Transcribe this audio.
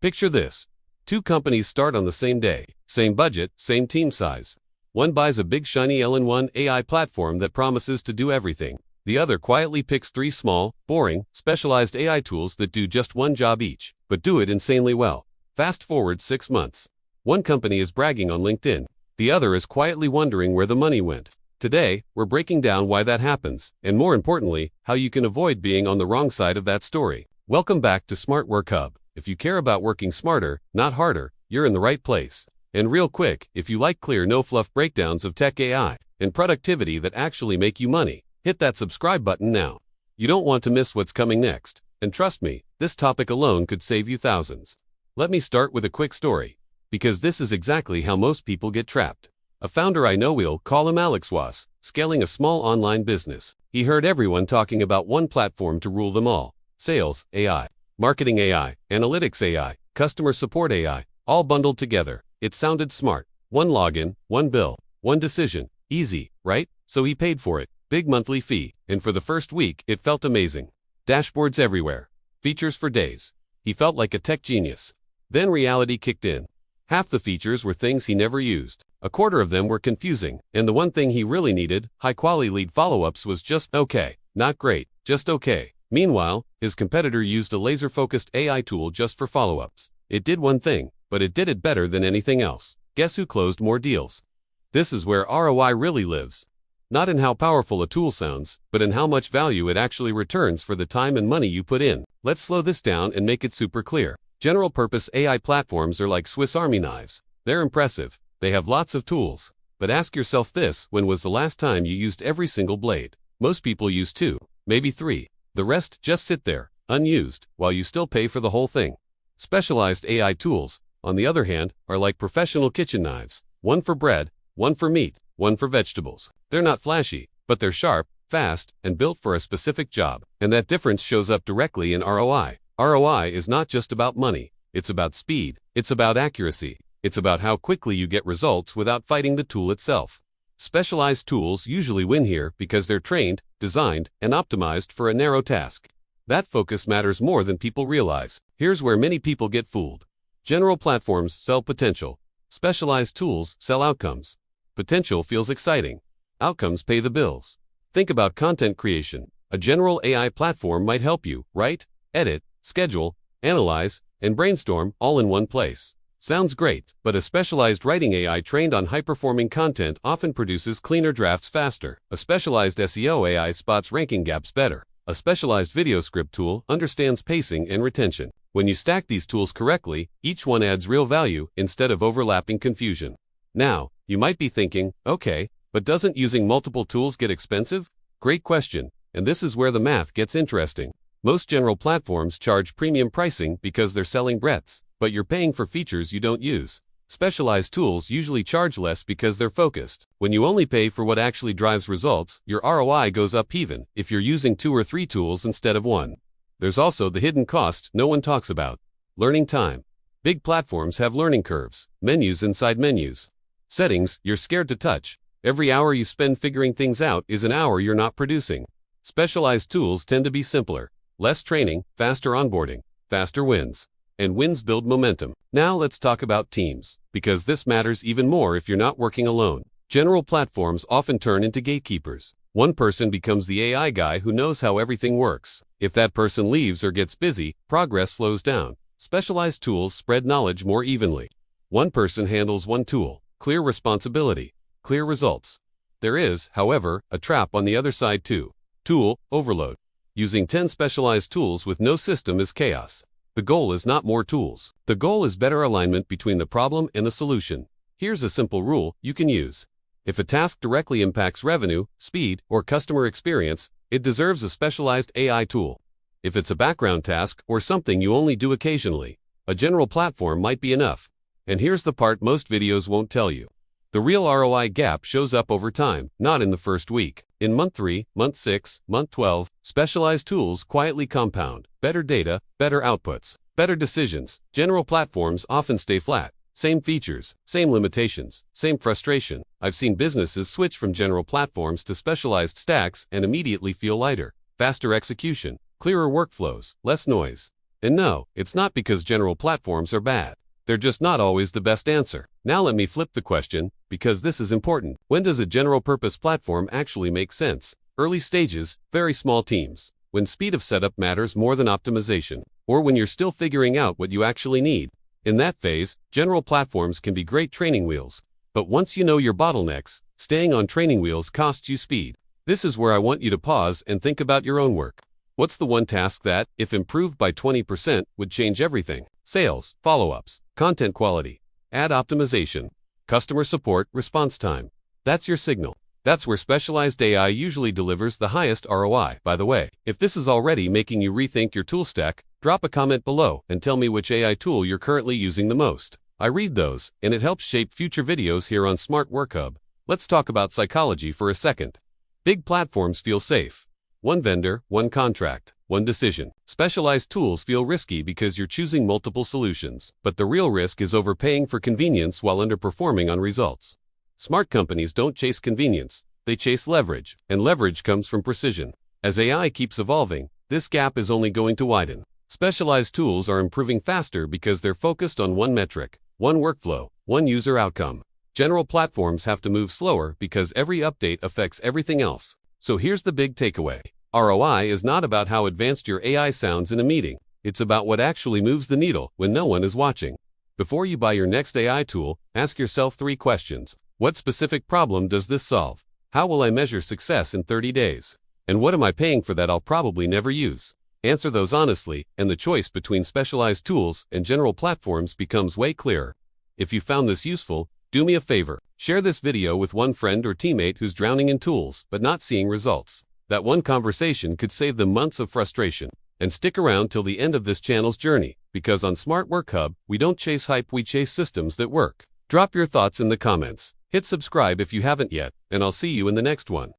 Picture this. Two companies start on the same day, same budget, same team size. One buys a big shiny all-in-one AI platform that promises to do everything. The other quietly picks three small, boring, specialized AI tools that do just one job each, but do it insanely well. Fast forward 6 months. One company is bragging on LinkedIn. The other is quietly wondering where the money went. Today, we're breaking down why that happens, and more importantly, how you can avoid being on the wrong side of that story. Welcome back to Smart Work Hub. If you care about working smarter, not harder, you're in the right place. And real quick, if you like clear, no-fluff breakdowns of tech AI and productivity that actually make you money, hit that subscribe button now. You don't want to miss what's coming next. And trust me, this topic alone could save you thousands. Let me start with a quick story, because this is exactly how most people get trapped. A founder I know, we'll call him Alex, was scaling a small online business. He heard everyone talking about one platform to rule them all. Sales AI, marketing AI, analytics AI, customer support AI, all bundled together. It sounded smart. One login, one bill, one decision. Easy, right? So he paid for it. Big monthly fee. And for the first week, it felt amazing. Dashboards everywhere. Features for days. He felt like a tech genius. Then reality kicked in. Half the features were things he never used. A quarter of them were confusing. And the one thing he really needed, high-quality lead follow-ups, was just okay. Not great, just okay. Meanwhile, his competitor used a laser-focused AI tool just for follow-ups. It did one thing, but it did it better than anything else. Guess who closed more deals? This is where ROI really lives. Not in how powerful a tool sounds, but in how much value it actually returns for the time and money you put in. Let's slow this down and make it super clear. General-purpose AI platforms are like Swiss Army knives. They're impressive. They have lots of tools. But ask yourself this: when was the last time you used every single blade? Most people use 2, maybe 3. The rest just sit there, unused, while you still pay for the whole thing. Specialized AI tools, on the other hand, are like professional kitchen knives. One for bread, one for meat, one for vegetables. They're not flashy, but they're sharp, fast, and built for a specific job. And that difference shows up directly in ROI. ROI is not just about money. It's about speed. It's about accuracy. It's about how quickly you get results without fighting the tool itself. Specialized tools usually win here because they're trained, designed, and optimized for a narrow task. That focus matters more than people realize. Here's where many people get fooled. General platforms sell potential. Specialized tools sell outcomes. Potential feels exciting. Outcomes pay the bills. Think about content creation. A general AI platform might help you write, edit, schedule, analyze, and brainstorm all in one place. Sounds great, but a specialized writing AI trained on high-performing content often produces cleaner drafts faster. A specialized SEO AI spots ranking gaps better. A specialized video script tool understands pacing and retention. When you stack these tools correctly, each one adds real value instead of overlapping confusion. Now, you might be thinking, okay, but doesn't using multiple tools get expensive? Great question, and this is where the math gets interesting. Most general platforms charge premium pricing because they're selling breadths, but you're paying for features you don't use. Specialized tools usually charge less because they're focused. When you only pay for what actually drives results, your ROI goes up even if you're using 2 or 3 tools instead of 1. There's also the hidden cost no one talks about. Learning time. Big platforms have learning curves, menus inside menus. Settings you're scared to touch. Every hour you spend figuring things out is an hour you're not producing. Specialized tools tend to be simpler. Less training, faster onboarding, faster wins. And wins build momentum. Now let's talk about teams, because this matters even more if you're not working alone. General platforms often turn into gatekeepers. One person becomes the AI guy who knows how everything works. If that person leaves or gets busy, progress slows down. Specialized tools spread knowledge more evenly. One person handles one tool. Clear responsibility. Clear results. There is, however, a trap on the other side too. Tool overload. Using 10 specialized tools with no system is chaos. The goal is not more tools. The goal is better alignment between the problem and the solution. Here's a simple rule you can use. If a task directly impacts revenue, speed, or customer experience, it deserves a specialized AI tool. If it's a background task or something you only do occasionally, a general platform might be enough. And here's the part most videos won't tell you. The real ROI gap shows up over time, not in the first week. In month 3, month 6, month 12, specialized tools quietly compound. Better data, better outputs, better decisions. General platforms often stay flat. Same features, same limitations, same frustration. I've seen businesses switch from general platforms to specialized stacks and immediately feel lighter. Faster execution, clearer workflows, less noise. And no, it's not because general platforms are bad. They're just not always the best answer. Now let me flip the question, because this is important. When does a general-purpose platform actually make sense? Early stages, very small teams. When speed of setup matters more than optimization. Or when you're still figuring out what you actually need. In that phase, general platforms can be great training wheels. But once you know your bottlenecks, staying on training wheels costs you speed. This is where I want you to pause and think about your own work. What's the one task that, if improved by 20%, would change everything? Sales, follow-ups, content quality, ad optimization, customer support, response time. That's your signal. That's where specialized AI usually delivers the highest ROI. By the way, if this is already making you rethink your tool stack, drop a comment below and tell me which AI tool you're currently using the most. I read those, and it helps shape future videos here on Smart Work Hub. Let's talk about psychology for a second. Big platforms feel safe. One vendor, one contract, one decision. Specialized tools feel risky because you're choosing multiple solutions. But the real risk is overpaying for convenience while underperforming on results. Smart companies don't chase convenience, they chase leverage, and leverage comes from precision. As AI keeps evolving, this gap is only going to widen. Specialized tools are improving faster because they're focused on one metric, one workflow, one user outcome. General platforms have to move slower because every update affects everything else. So here's the big takeaway. ROI is not about how advanced your AI sounds in a meeting. It's about what actually moves the needle when no one is watching. Before you buy your next AI tool, ask yourself 3 questions. What specific problem does this solve? How will I measure success in 30 days? And what am I paying for that I'll probably never use? Answer those honestly, and the choice between specialized tools and general platforms becomes way clearer. If you found this useful, do me a favor. Share this video with one friend or teammate who's drowning in tools but not seeing results. That one conversation could save them months of frustration. And stick around till the end of this channel's journey, because on Smart Work Hub, we don't chase hype, we chase systems that work. Drop your thoughts in the comments. Hit subscribe if you haven't yet, and I'll see you in the next one.